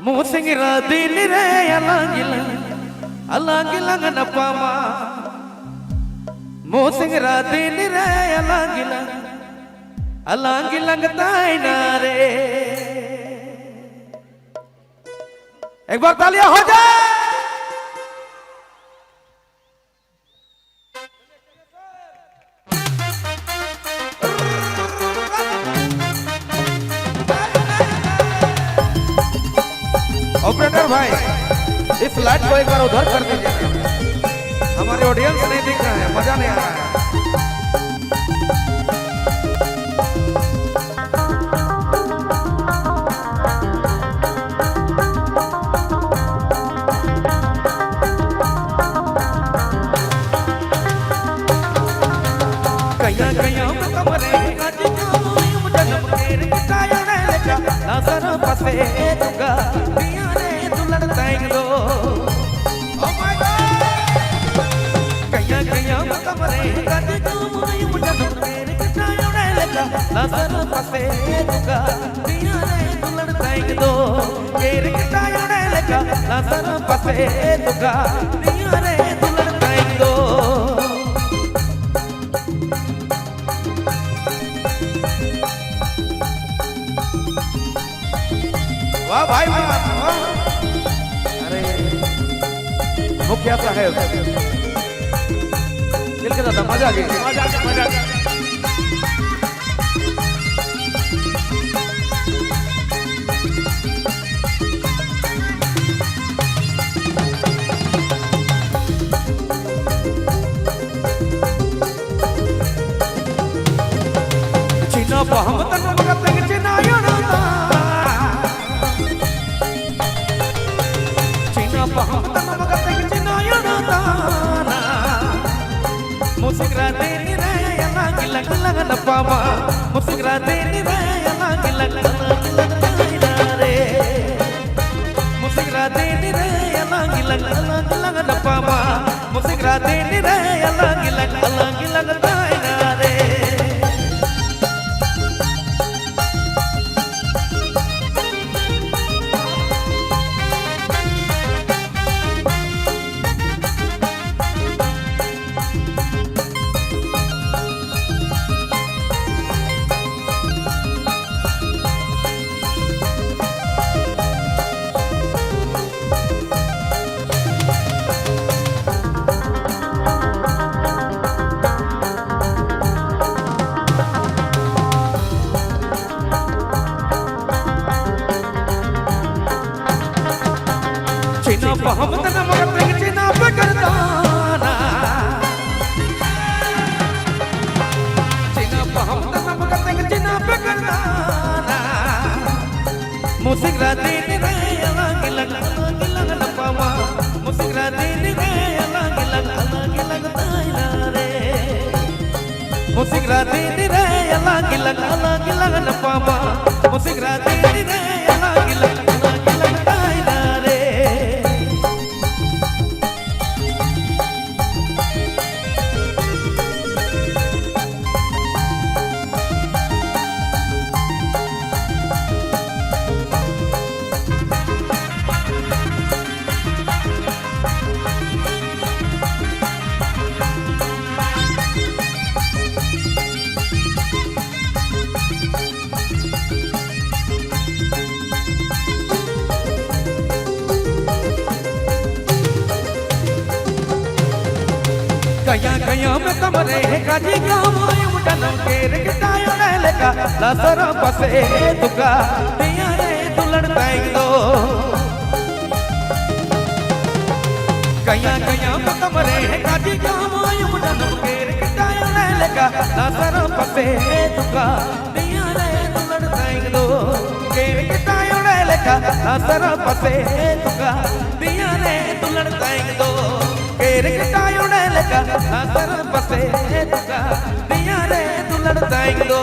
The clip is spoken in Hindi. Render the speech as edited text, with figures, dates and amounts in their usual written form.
Musingira dinire alangilang napama. Musingira dinire alangilang ताई नारे. एक बार तालियां हो जाए. ऑपरेटर भाई इस लाइट को एक बार उधर कर दीजिए. हमारे ऑडियंस नहीं दिख रहा है, मजा नहीं आ रहा है. कया कया कमरे काजी को जन्म केर किताया ने लेका नजर पसे तुगा दिया रे दुलड़ ताइलो. Oh my God. कया कया कमरे काजी को जन्म केर किताया ने लेका नजर पसे तुगा दिया रे दुलड़ ताइलो. केर किताया ने लेका नजर पसे तुगा दिया रे दुलड़ ताइलो. वाह भाई वाह. अरे मुखिया साहब दिल के दादा मजा आ गया. चिना पहमतन मगतंग चिना योनता Musikra deni raya langilang lang napama. Musikra deni raya langilang re. Musikra deni raya langilang napama. Musikra deni raya langilang re. Cina paham tanah mengatakan Cina pekerdana. Cina paham tanah mengatakan Cina pekerdana. Musik radini raya langilang napama. Musik radini raya langilang tainare. Musik radini raya langilang napama. Musik radini raya langilang tainare. कया कया में कमरे काजी गावों उड़न केर कितायो ने लेका लासर पसे तुका दिया रे दुलड़ ताइलो. कया कया में कमरे काजी गावों उड़न केर कितायो ने लेका लासर पसे तुका दिया रे दुलड़ ताइलो. केर कितायो ने लेका लासर पसे तुका दिया रे दुलड़ ताइलो. केर कितायो ने लेका नजर पसे तुका दिया रे दुलड़ ताइलो.